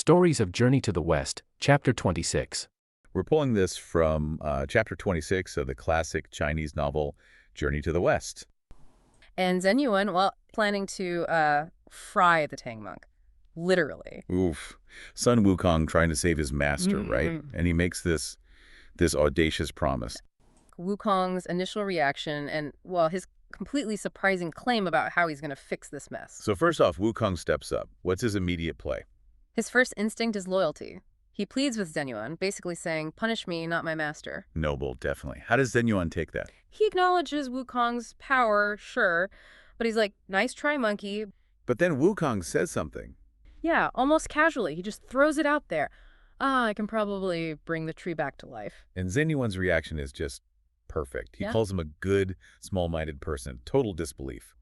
Stories of Journey to the West, Chapter 26. We're pulling this from chapter 26 of the classic Chinese novel, Journey to the West. And Zhen Yuan, well, planning to fry the Tang monk, literally. Oof. Sun Wukong trying to save his master, right? And he makes this audacious promise. Wukong's initial reaction and, well, his completely surprising claim about how he's going to fix this mess. So first off, Wukong steps up. What's his immediate play? His first instinct is loyalty. He pleads with Zhen Yuan, basically saying, punish me, not my master. Noble, definitely. How does Zhen Yuan take that? He acknowledges Wukong's power, sure, but he's like, nice try, monkey. But then Wukong says something. Yeah, almost casually. He just throws it out there. I can probably bring the tree back to life. And Zhen Yuan's reaction is just perfect. He Yeah. calls him a good, small-minded person. Total disbelief.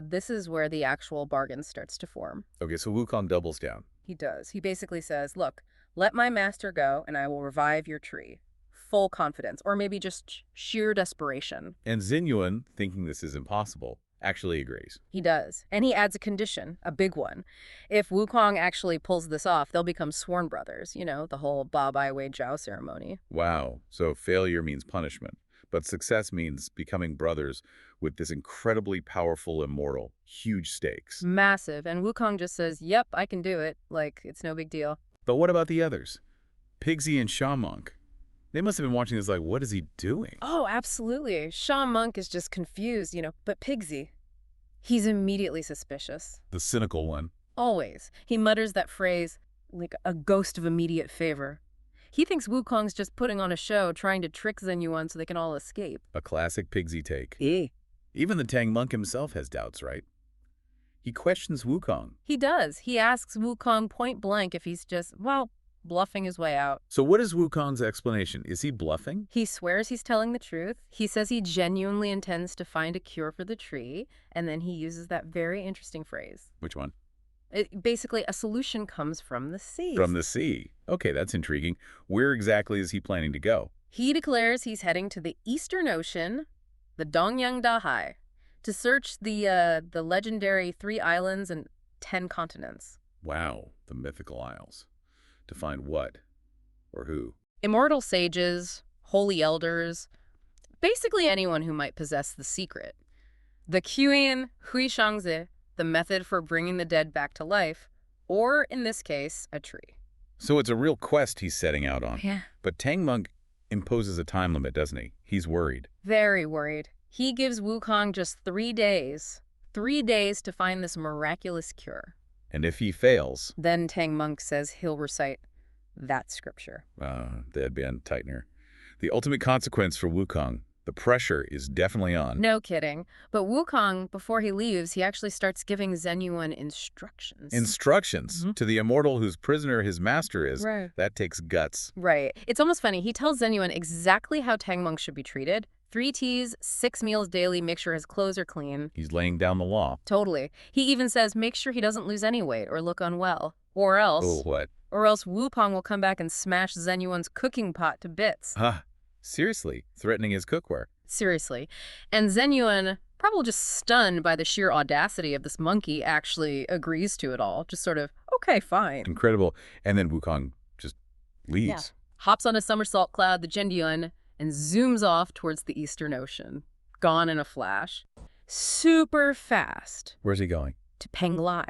This is where the actual bargain starts to form. Okay, so Wukong doubles down. He does. He basically says, look, let my master go and I will revive your tree. Full confidence, or maybe just sheer desperation. And Zhen Yuan, thinking this is impossible, actually agrees. He does. And he adds a condition, a big one. If Wukong actually pulls this off, they'll become sworn brothers. You know, the whole Ba Bai Wei Jiao ceremony. Wow, so failure means punishment, but success means becoming brothers with this incredibly powerful immortal, huge stakes. Massive. And Wukong just says, yep, I can do it. Like, it's no big deal. But what about the others? Pigsy and Sha Monk. They must have been watching this like, what is he doing? Oh, absolutely. Sha Monk is just confused, but Pigsy, he's immediately suspicious. The cynical one. Always. He mutters that phrase, like a ghost of immediate favor. He thinks Wukong's just putting on a show, trying to trick Zhen Yuan so they can all escape. A classic Pigsy take. Eh. Even the Tang monk himself has doubts, right? He questions Wukong. He does. He asks Wukong point blank if he's just, well, bluffing his way out. So what is Wukong's explanation? Is he bluffing? He swears he's telling the truth. He says he genuinely intends to find a cure for the tree, and then he uses that very interesting phrase. Which one? Basically, a solution comes from the sea. From the sea. Okay, that's intriguing. Where exactly is he planning to go? He declares he's heading to the Eastern Ocean, the Dongyang Dahai, to search the legendary 3 islands and 10 continents. Wow, the mythical isles. To find what? Or who? Immortal sages, holy elders, basically anyone who might possess the secret. The Qian Hui Shangzi, the method for bringing the dead back to life, or in this case, a tree. So it's a real quest he's setting out on. Yeah. But Tang monk imposes a time limit, doesn't he? He's worried. Very worried. He gives Wukong just 3 days. 3 days to find this miraculous cure. And if he fails... Then Tang monk says he'll recite that scripture. That'd be untightener. The ultimate consequence for Wukong, the pressure is definitely on. No kidding. But Wukong, before he leaves, he actually starts giving Zhen Yuan instructions. Instructions to the immortal whose prisoner his master is. Right. That takes guts. Right. It's almost funny. He tells Zhen Yuan exactly how Tang monk should be treated. 3 teas, 6 meals daily, make sure his clothes are clean. He's laying down the law. Totally. He even says make sure he doesn't lose any weight or look unwell. Or else... Oh, what? Or else Wukong will come back and smash Zhen Yuan's cooking pot to bits. Huh. Seriously, threatening his cookware. Seriously. And Zhen Yuan, probably just stunned by the sheer audacity of this monkey, actually agrees to it all. Just sort of, okay, fine. Incredible. And then Wukong just leaves. Yeah. Hops on a somersault cloud, the Zhen Yuan, and zooms off towards the Eastern Ocean. Gone in a flash. Super fast. Where's he going? To Penglai.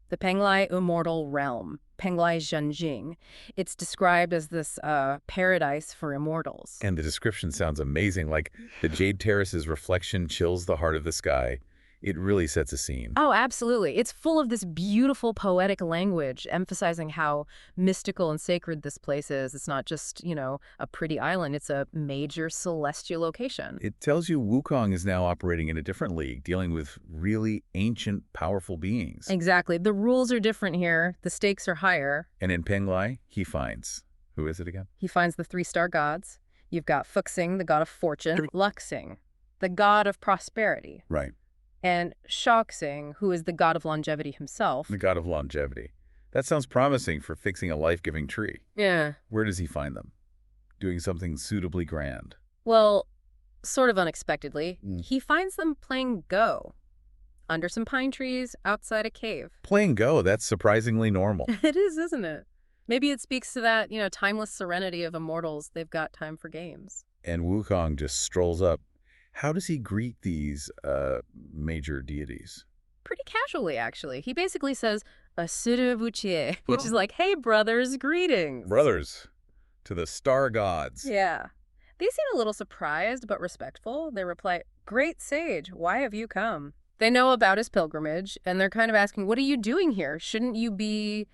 The Penglai immortal realm. Penglai Zhenjing. It's described as this paradise for immortals. And the description sounds amazing, like the Jade Terrace's reflection chills the heart of the sky. It really sets a scene. Oh, absolutely. It's full of this beautiful poetic language, emphasizing how mystical and sacred this place is. It's not just, a pretty island. It's a major celestial location. It tells you Wukong is now operating in a different league, dealing with really ancient, powerful beings. Exactly. The rules are different here. The stakes are higher. And in Penglai, he finds... Who is it again? He finds the 3-star gods. You've got Fuxing, the god of fortune, Luxing, the god of prosperity. Right. And Shaoxing, who is the god of longevity himself. The god of longevity. That sounds promising for fixing a life-giving tree. Yeah. Where does he find them? Doing something suitably grand. Well, sort of unexpectedly, he finds them playing Go. under some pine trees, outside a cave. Playing Go, that's surprisingly normal. It is, isn't it? Maybe it speaks to that, timeless serenity of immortals. They've got time for games. And Wukong just strolls up. How does he greet these major deities? Pretty casually, actually. He basically says, "Asura Vuchie," which is like, "Hey, brothers, greetings." Brothers, to the star gods. Yeah. They seem a little surprised but respectful. They reply, "Great sage, why have you come?" They know about his pilgrimage, and they're kind of asking, "What are you doing here? Shouldn't you be,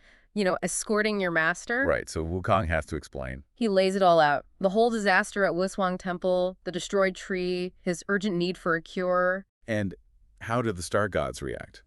escorting your master?" Right, so Wukong has to explain. He lays it all out. The whole disaster at Wushuang Temple, the destroyed tree, his urgent need for a cure. And how do the star gods react?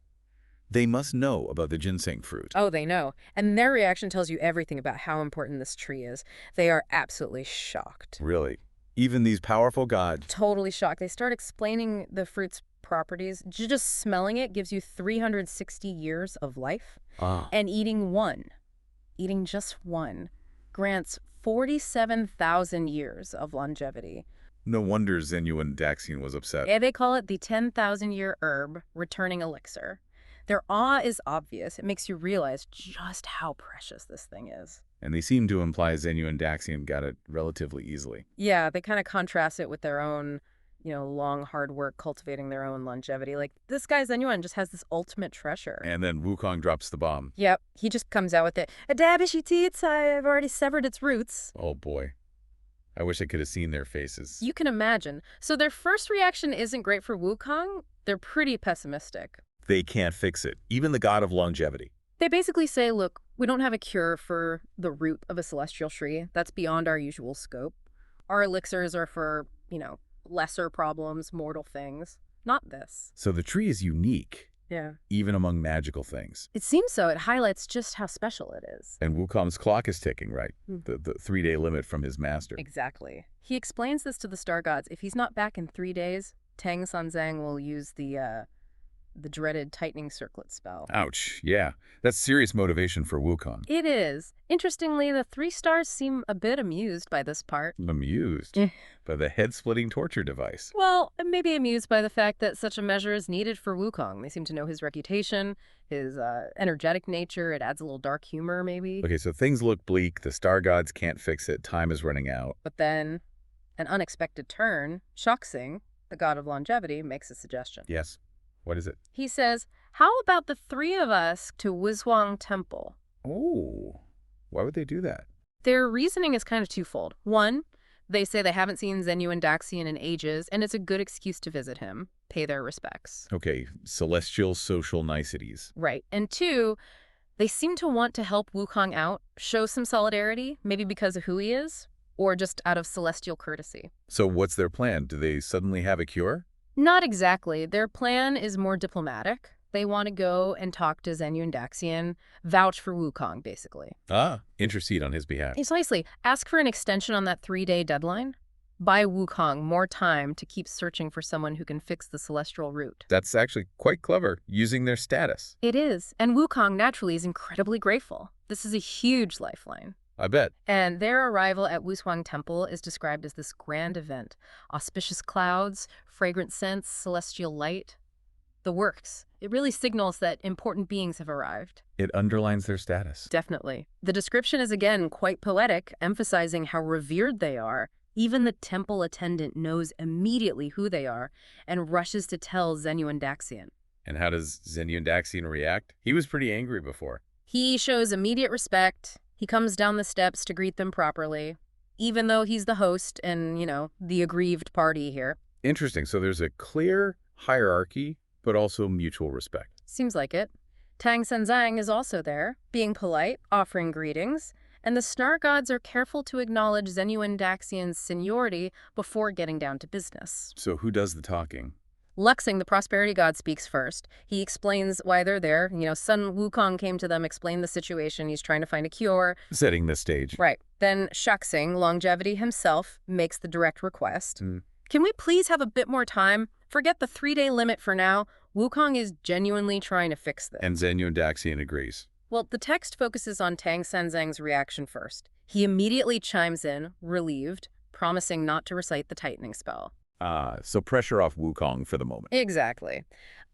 They must know about the ginseng fruit. Oh, they know. And their reaction tells you everything about how important this tree is. They are absolutely shocked. Really? Even these powerful gods? Totally shocked. They start explaining the fruit's properties. Just smelling it gives you 360 years of life. And eating just one, grants 47,000 years of longevity. No wonder Zenyuan Daxian was upset. And they call it the 10,000-year herb returning elixir. Their awe is obvious. It makes you realize just how precious this thing is. And they seem to imply Zenyuan Daxian got it relatively easily. Yeah, they kind of contrast it with their own, long, hard work cultivating their own longevity. Like, this guy Zenyuan just has this ultimate treasure. And then Wukong drops the bomb. Yep, he just comes out with it. I've already severed its roots. Oh boy. I wish I could have seen their faces. You can imagine. So their first reaction isn't great for Wukong. They're pretty pessimistic. They can't fix it, even the god of longevity. They basically say, look, we don't have a cure for the root of a celestial tree. That's beyond our usual scope. Our elixirs are for, lesser problems, mortal things. Not this. So the tree is unique, Yeah. even among magical things. It seems so. It highlights just how special it is. And Wukong's clock is ticking, right? The 3-day limit from his master. Exactly. He explains this to the star gods. If he's not back in 3 days, Tang Sanzang will use the dreaded tightening circlet spell. Ouch, yeah. That's serious motivation for Wukong. It is. Interestingly, the 3 stars seem a bit amused by this part. Amused by the head-splitting torture device. Well, maybe amused by the fact that such a measure is needed for Wukong. They seem to know his reputation, his energetic nature. It adds a little dark humor, maybe. Okay, so things look bleak. The star gods can't fix it. Time is running out. But then, an unexpected turn, Shaxing, the god of longevity, makes a suggestion. Yes. What is it? He says, how about the 3 of us to Wushuang Temple? Oh, why would they do that? Their reasoning is kind of twofold. One, they say they haven't seen Zenyuan Daxian in ages, and it's a good excuse to visit him, pay their respects. Okay, celestial social niceties. Right. And 2, they seem to want to help Wukong out, show some solidarity, maybe because of who he is, or just out of celestial courtesy. So what's their plan? Do they suddenly have a cure? Not exactly. Their plan is more diplomatic. They want to go and talk to Zenyuan Daxian, vouch for Wukong, basically. Intercede on his behalf. Precisely. Ask for an extension on that 3-day deadline. Buy Wukong more time to keep searching for someone who can fix the celestial root. That's actually quite clever, using their status. It is. And Wukong naturally is incredibly grateful. This is a huge lifeline. I bet. And their arrival at Wushuang Temple is described as this grand event. Auspicious clouds, fragrant scents, celestial light. The works. It really signals that important beings have arrived. It underlines their status. Definitely. The description is again quite poetic, emphasizing how revered they are. Even the temple attendant knows immediately who they are and rushes to tell Zenyuan Daxian. And how does Zenyuan Daxian react? He was pretty angry before. He shows immediate respect. He comes down the steps to greet them properly, even though he's the host and, the aggrieved party here. Interesting. So there's a clear hierarchy, but also mutual respect. Seems like it. Tang Sanzang is also there, being polite, offering greetings, and the star gods are careful to acknowledge Zenyuan Daxian's seniority before getting down to business. So who does the talking? Luxing, the prosperity god, speaks first. He explains why they're there. Sun Wukong came to them, explained the situation. He's trying to find a cure. Setting the stage. Right. Then Shaxing, longevity himself, makes the direct request. Can we please have a bit more time? Forget the 3-day limit for now. Wukong is genuinely trying to fix this. And Zenyuan Daxian agrees. Well, the text focuses on Tang Sanzang's reaction first. He immediately chimes in, relieved, promising not to recite the tightening spell. So pressure off Wukong for the moment. Exactly.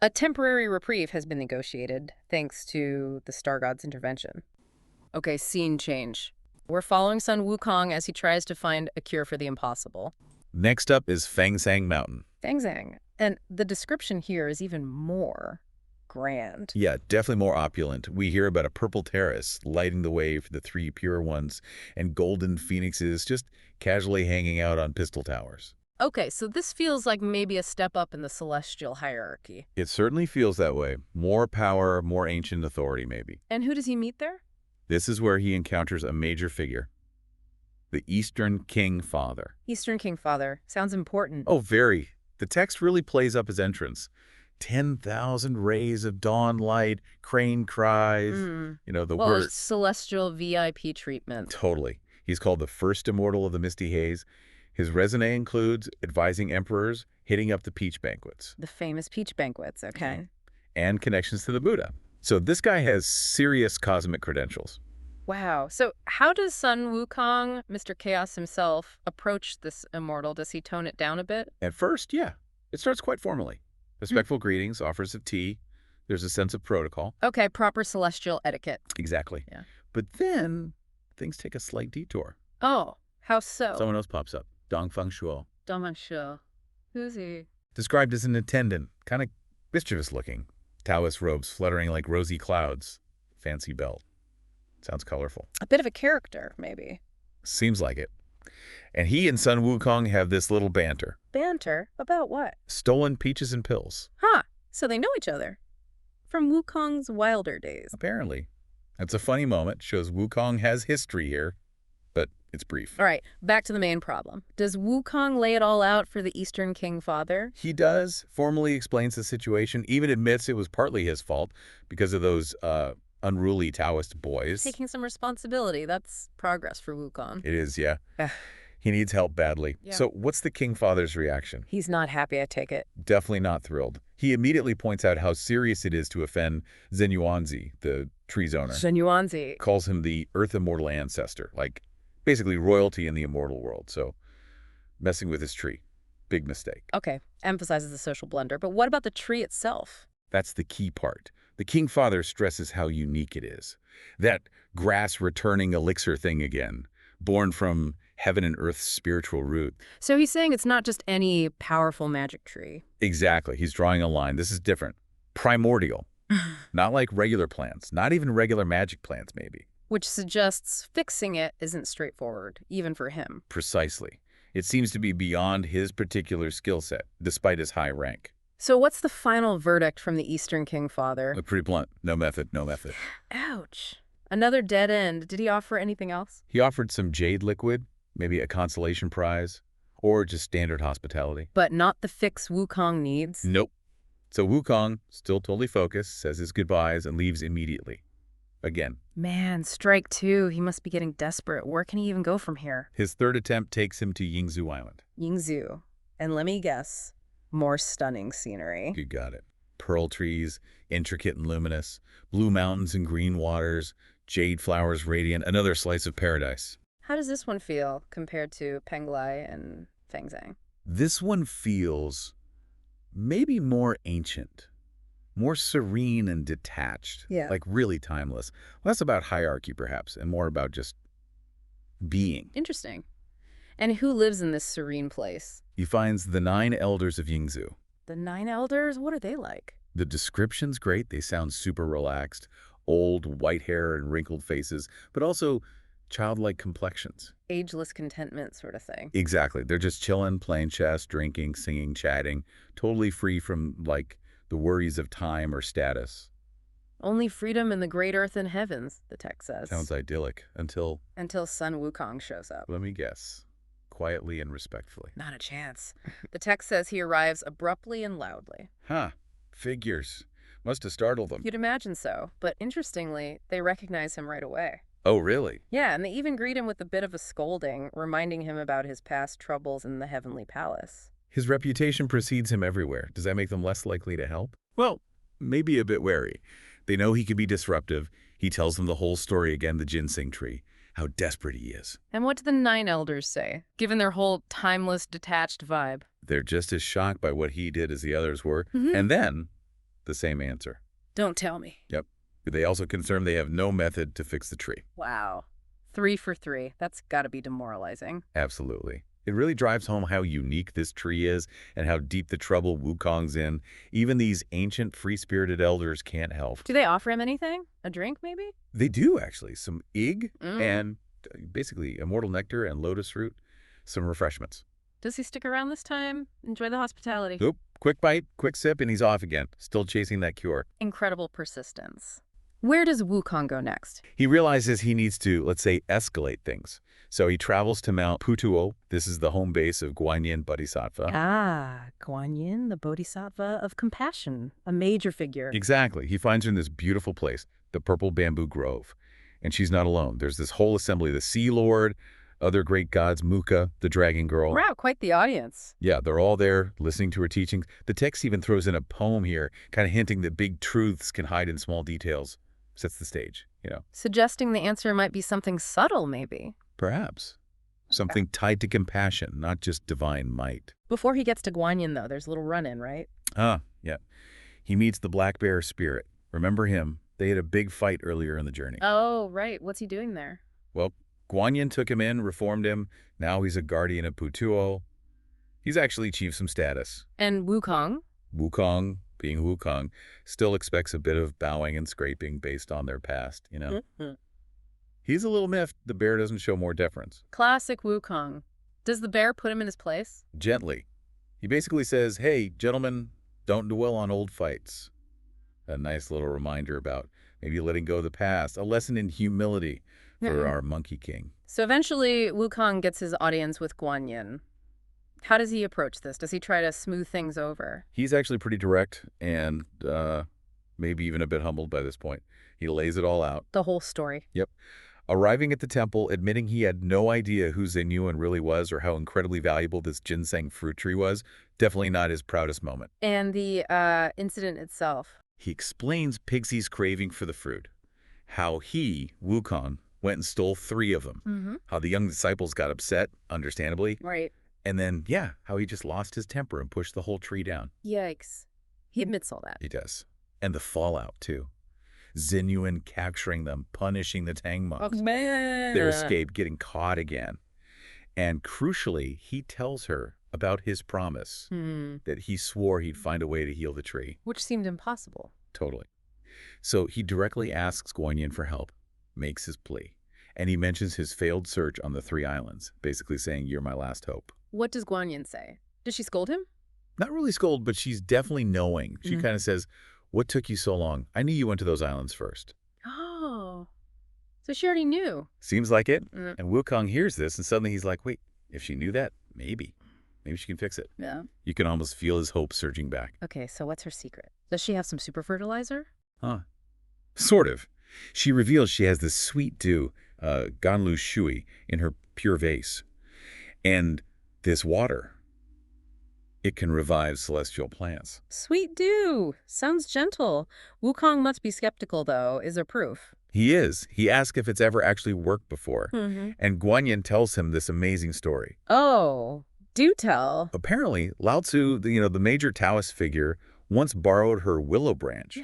A temporary reprieve has been negotiated thanks to the Star God's intervention. Okay, scene change. We're following Sun Wukong as he tries to find a cure for the impossible. Next up is Fangsang Mountain. Fangzang. And the description here is even more grand. Yeah, definitely more opulent. We hear about a purple terrace lighting the way for the 3 pure ones and golden phoenixes just casually hanging out on pistol towers. Okay, so this feels like maybe a step up in the celestial hierarchy. It certainly feels that way. More power, more ancient authority, maybe. And who does he meet there? This is where he encounters a major figure. The Eastern King Father. Eastern King Father. Sounds important. Oh, very. The text really plays up his entrance. 10,000 rays of dawn light, crane cries, the well, word. celestial VIP treatment. Totally. He's called the first immortal of the Misty Haze. His resume includes advising emperors, hitting up the peach banquets. The famous peach banquets, okay. And connections to the Buddha. So this guy has serious cosmic credentials. Wow. So how does Sun Wukong, Mr. Chaos himself, approach this immortal? Does he tone it down a bit? At first, yeah. It starts quite formally. Respectful greetings, offers of tea. There's a sense of protocol. Okay, proper celestial etiquette. Exactly. Yeah. But then things take a slight detour. Oh, how so? Someone else pops up. Dongfeng Shuo. Dongfeng Shuo. Who's he? Described as an attendant, kind of mischievous looking. Taoist robes fluttering like rosy clouds. Fancy belt. Sounds colorful. A bit of a character, maybe. Seems like it. And he and Sun Wukong have this little banter. Banter? About what? Stolen peaches and pills. Huh. So they know each other. From Wukong's wilder days. Apparently. That's a funny moment. Shows Wukong has history here, but it's brief. All right, back to the main problem. Does Wukong lay it all out for the Eastern King Father? He does. Formally explains the situation. Even admits it was partly his fault because of those unruly Taoist boys. Taking some responsibility. That's progress for Wukong. It is, yeah. He needs help badly. Yeah. So what's the King Father's reaction? He's not happy, I take it. Definitely not thrilled. He immediately points out how serious it is to offend Zenyuanzi, the tree's owner. Zenyuanzi. Calls him the Earth Immortal Ancestor, like basically royalty in the immortal world. So messing with his tree, big mistake. Okay, emphasizes the social blunder. But what about the tree itself? That's the key part. The King Father stresses how unique it is. That grass-returning elixir thing again, born from heaven and earth's spiritual root. So he's saying it's not just any powerful magic tree. Exactly. He's drawing a line. This is different. Primordial. Not like regular plants. Not even regular magic plants, maybe. Which suggests fixing it isn't straightforward, even for him. Precisely. It seems to be beyond his particular skill set, despite his high rank. So what's the final verdict from the Eastern King Father? Pretty blunt. No method, no method. Ouch. Another dead end. Did he offer anything else? He offered some jade liquid, maybe a consolation prize, or just standard hospitality. But not the fix Wukong needs? Nope. So Wukong, still totally focused, says his goodbyes and leaves immediately. Again. Man, strike two. He must be getting desperate. Where can he even go from here? His third attempt takes him to Yingzhou Island. Yingzhou. And let me guess, more stunning scenery. You got it. Pearl trees, intricate and luminous, blue mountains and green waters, jade flowers radiant, another slice of paradise. How does this one feel compared to Penglai and Fangzang? This one feels maybe more ancient, more serene and detached, like really timeless. Less about hierarchy, perhaps, and more about just being. Interesting. And who lives in this serene place? He finds the 9 elders of Yingzhou. The 9 elders? What are they like? The description's great. They sound super relaxed. Old, white hair and wrinkled faces, but also childlike complexions. Ageless contentment sort of thing. Exactly. They're just chilling, playing chess, drinking, singing, chatting, totally free from, like, the worries of time or status. Only freedom in the great earth and heavens, the text says. Sounds idyllic. Until Sun Wukong shows up. Let me guess. Quietly and respectfully. Not a chance. The text says he arrives abruptly and loudly. Huh. Figures. Must have startled them. You'd imagine so. But interestingly, they recognize him right away. Oh, really? Yeah, and they even greet him with a bit of a scolding, reminding him about his past troubles in the heavenly palace. His reputation precedes him everywhere. Does that make them less likely to help? Well, maybe a bit wary. They know he could be disruptive. He tells them the whole story again, the ginseng tree, how desperate he is. And what do the 9 elders say, given their whole timeless, detached vibe? They're just as shocked by what he did as the others were. And then, the same answer. Don't tell me. Yep. They also confirm they have no method to fix the tree. Wow. 3 for 3. That's got to be demoralizing. Absolutely. It really drives home how unique this tree is and how deep the trouble Wukong's in. Even these ancient, free-spirited elders can't help. Do they offer him anything? A drink, maybe? They do, actually. Some ig and basically immortal nectar and lotus fruit. Some refreshments. Does he stick around this time? Enjoy the hospitality. Nope. Quick bite, quick sip, and he's off again. Still chasing that cure. Incredible persistence. Where does Wukong go next? He realizes he needs to, let's say, escalate things. So he travels to Mount Putuo. This is the home base of Guanyin Bodhisattva. Ah, Guanyin, the Bodhisattva of compassion, a major figure. Exactly. He finds her in this beautiful place, the Purple Bamboo Grove. And she's not alone. There's this whole assembly, the Sea Lord, other great gods, Muka, the Dragon Girl. Wow, quite the audience. Yeah, they're all there listening to her teachings. The text even throws in a poem here, kind of hinting that big truths can hide in small details. Sets the stage, Suggesting the answer might be something subtle, maybe. Perhaps. Something tied to compassion, not just divine might. Before he gets to Guanyin, though, there's a little run-in, right? Yeah. He meets the Black Bear spirit. Remember him? They had a big fight earlier in the journey. Oh, right. What's he doing there? Well, Guanyin took him in, reformed him. Now he's a guardian of Putuo. He's actually achieved some status. And Wukong? Wukong, being Wukong, still expects a bit of bowing and scraping based on their past, He's a little miffed the bear doesn't show more deference. Classic Wukong. Does the bear put him in his place? Gently. He basically says, hey, gentlemen, don't dwell on old fights. A nice little reminder about maybe letting go of the past, a lesson in humility for our Monkey King. So eventually, Wukong gets his audience with Guanyin. How does he approach this? Does he try to smooth things over? He's actually pretty direct and maybe even a bit humbled by this point. He lays it all out. The whole story. Yep. Arriving at the temple, admitting he had no idea who Zenyuan really was or how incredibly valuable this ginseng fruit tree was, definitely not his proudest moment. And the incident itself. He explains Pixie's craving for the fruit, how he, Wukong, went and stole 3 of them, how the young disciples got upset, understandably, Right. and then, how he just lost his temper and pushed the whole tree down. Yikes. He admits all that. He does. And the fallout, too. Zenyuan capturing them, punishing the Tang monks. Oh, man. Their escape, getting caught again. And crucially, he tells her about his promise that he swore he'd find a way to heal the tree. Which seemed impossible. Totally. So he directly asks Guanyin for help, makes his plea, and he mentions his failed search on the 3 islands, basically saying, you're my last hope. What does Guanyin say? Does she scold him? Not really scold, but she's definitely knowing. She kind of says, what took you so long? I knew you went to those islands first. Oh. So she already knew. Seems like it. And Wukong hears this, and suddenly he's like, wait, if she knew that, maybe she can fix it. Yeah. You can almost feel his hope surging back. Okay, so what's her secret? Does she have some super fertilizer? Sort of. She reveals she has this sweet dew, Ganlu Shui, in her pure vase. And this water, it can revive celestial plants. Sweet dew. Sounds gentle. Wukong must be skeptical, though. Is there proof? He is. He asks if it's ever actually worked before. And Guanyin tells him this amazing story. Oh, do tell. Apparently, Lao Tzu, the major Taoist figure, once borrowed her willow branch.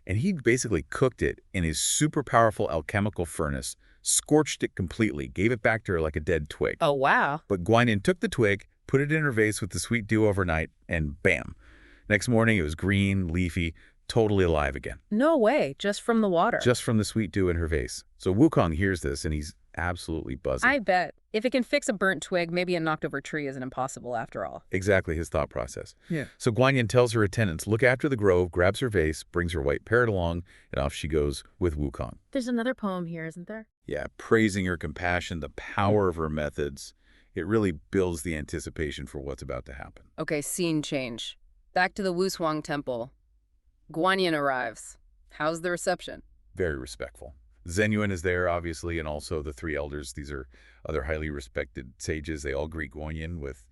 And he basically cooked it in his super powerful alchemical furnace, scorched it completely, gave it back to her like a dead twig. Oh, wow. But Guanyin took the twig, put it in her vase with the sweet dew overnight, and bam. Next morning, it was green, leafy, totally alive again. No way. Just from the water. Just from the sweet dew in her vase. So Wukong hears this, and he's absolutely buzzing. I bet. If it can fix a burnt twig, maybe a knocked-over tree isn't impossible after all. Exactly his thought process. Yeah. So Guanyin tells her attendants, look after the grove, grabs her vase, brings her white parrot along, and off she goes with Wukong. There's another poem here, isn't there? Yeah, praising her compassion, the power of her methods. It really builds the anticipation for what's about to happen. Okay, scene change. Back to the Wushuang Temple. Guanyin arrives. How's the reception? Very respectful. Zenyuan is there, obviously, and also the 3 elders. These are other highly respected sages. They all greet Guanyin with,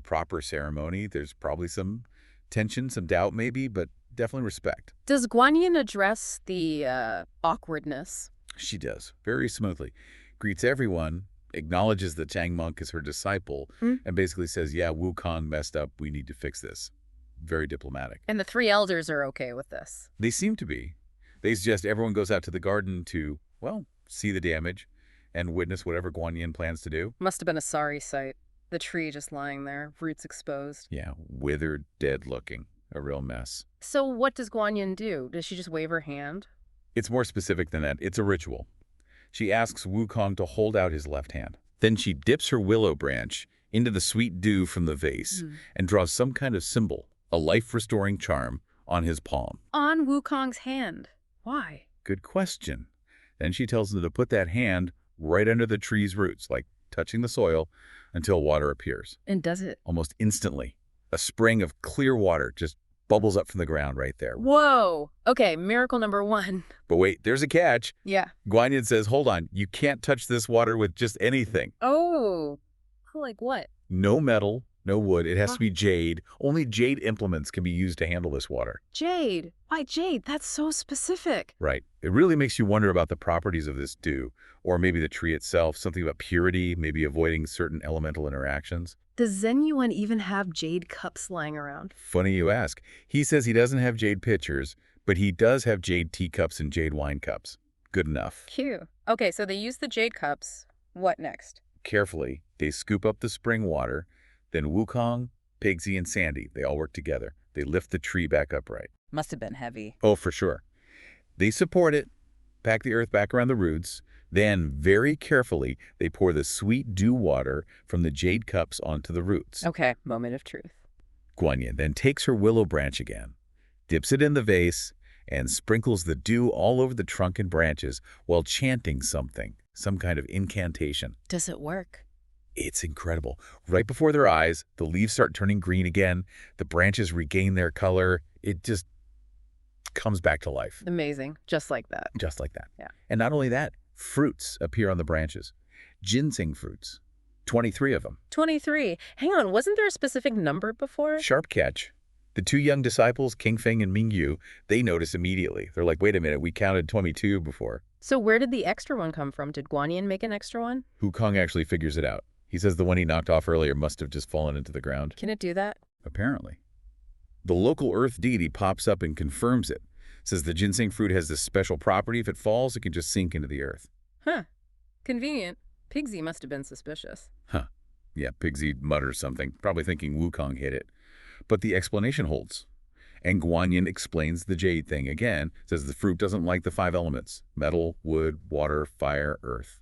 proper ceremony. There's probably some tension, some doubt maybe, but definitely respect. Does Guanyin address the awkwardness? She does, very smoothly. Greets everyone, acknowledges that Tang Monk is her disciple, Hmm? and basically says, yeah, Wukong messed up. We need to fix this. Very diplomatic. And the three elders are okay with this. They seem to be. They suggest everyone goes out to the garden to, well, see the damage and witness whatever Guan Yin plans to do. Must have been a sorry sight. The tree just lying there, roots exposed. Yeah, withered, dead looking. A real mess. So what does Guan Yin do? Does she just wave her hand? It's more specific than that. It's a ritual. She asks Wukong to hold out his left hand. Then she dips her willow branch into the sweet dew from the vase and draws some kind of symbol, a life-restoring charm, on his palm. On Wukong's hand. Why? Good question. Then she tells him to put that hand right under the tree's roots, like touching the soil, until water appears. And does it? Almost instantly, a spring of clear water just bubbles up from the ground right there. Whoa. Okay, miracle number 1. But wait, there's a catch. Yeah. Guan Yin says, hold on, you can't touch this water with just anything. Oh. Like what? No metal, no wood. It has to be jade. Only jade implements can be used to handle this water. Jade. Why jade? That's so specific. Right. It really makes you wonder about the properties of this dew, or maybe the tree itself, something about purity, maybe avoiding certain elemental interactions. Does Zhen Yuan even have jade cups lying around? Funny you ask. He says he doesn't have jade pitchers, but he does have jade teacups and jade wine cups. Good enough. Cute. Okay, so they use the jade cups. What next? Carefully, they scoop up the spring water. Then Wukong, Pigsy, and Sandy, they all work together. They lift the tree back upright. Must have been heavy. Oh, for sure. They support it, pack the earth back around the roots. Then, very carefully, they pour the sweet dew water from the jade cups onto the roots. Okay, moment of truth. Guan Yin then takes her willow branch again, dips it in the vase, and sprinkles the dew all over the trunk and branches while chanting something, some kind of incantation. Does it work? It's incredible. Right before their eyes, the leaves start turning green again. The branches regain their color. It just comes back to life. Amazing. Just like that. Just like that. Yeah. And not only that, fruits appear on the branches. Ginseng fruits. 23 of them. 23. Hang on, wasn't there a specific number before? Sharp catch. The two young disciples, King Feng and Ming Yu, they notice immediately. They're like, wait a minute, we counted 22 before. So where did the extra one come from? Did Guan Yin make an extra one? Wukong actually figures it out. He says the one he knocked off earlier must have just fallen into the ground. Can it do that? Apparently. The local earth deity pops up and confirms it. Says the ginseng fruit has this special property. If it falls, it can just sink into the earth. Huh. Convenient. Pigsy must have been suspicious. Huh. Yeah, Pigsy mutters something, probably thinking Wukong hit it. But the explanation holds. And Guan Yin explains the jade thing again, says the fruit doesn't like the 5 elements, metal, wood, water, fire, earth.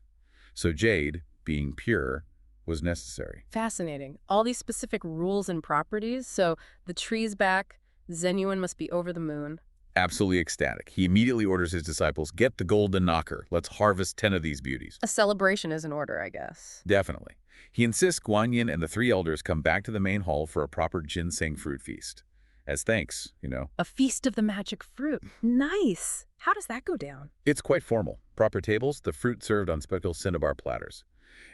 So jade, being pure, was necessary. Fascinating. All these specific rules and properties. So the tree's back. Zhen Yuan must be over the moon. Absolutely ecstatic. He immediately orders his disciples, get the golden knocker. Let's harvest 10 of these beauties. A celebration is in order, I guess. Definitely. He insists Guan Yin and the 3 elders come back to the main hall for a proper ginseng fruit feast. As thanks, you know. A feast of the magic fruit. Nice. How does that go down? It's quite formal. Proper tables, the fruit served on special cinnabar platters.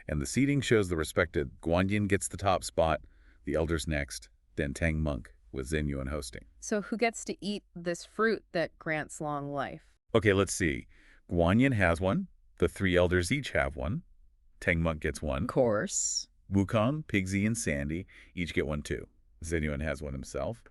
And the seating shows the respected. Guan Yin gets the top spot, the elders next, then Tang Monk, with Zhen Yuan hosting. So who gets to eat this fruit that grants long life? Okay, let's see. Guan Yin has one. The 3 elders each have one. Tang Monk gets one. Of course. Wukong, Pigsy, and Sandy each get one too. Zhen Yuan has one himself.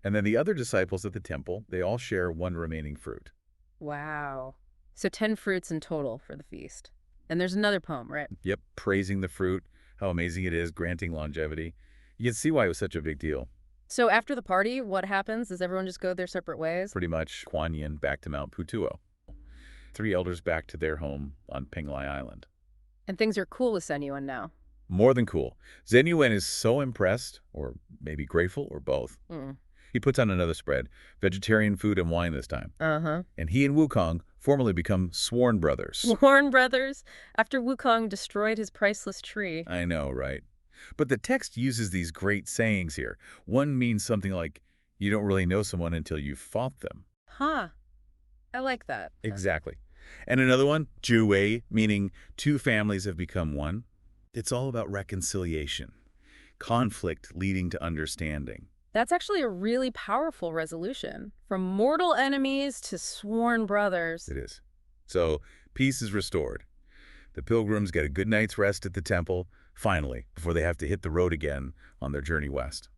And then the other disciples at the temple, they all share one remaining fruit. Wow. So 10 fruits in total for the feast. And there's another poem, right? Yep, praising the fruit, how amazing it is, granting longevity. You can see why it was such a big deal. So after the party, what happens? Does everyone just go their separate ways? Pretty much Guan Yin back to Mount Putuo. 3 elders back to their home on Penglai Island. And things are cool with Zhen Yuan now. More than cool. Zhen Yuan is so impressed, or maybe grateful, or both. He puts on another spread, vegetarian food and wine this time. And he and Wukong formally become sworn brothers. Sworn brothers? After Wukong destroyed his priceless tree. I know, right? But the text uses these great sayings here. One means something like, you don't really know someone until you've fought them. Huh. I like that. Exactly. And another one, Juwei, meaning 2 families have become one. It's all about reconciliation, conflict leading to understanding. That's actually a really powerful resolution. From mortal enemies to sworn brothers. It is. So peace is restored. The pilgrims get a good night's rest at the temple, finally, before they have to hit the road again on their journey west.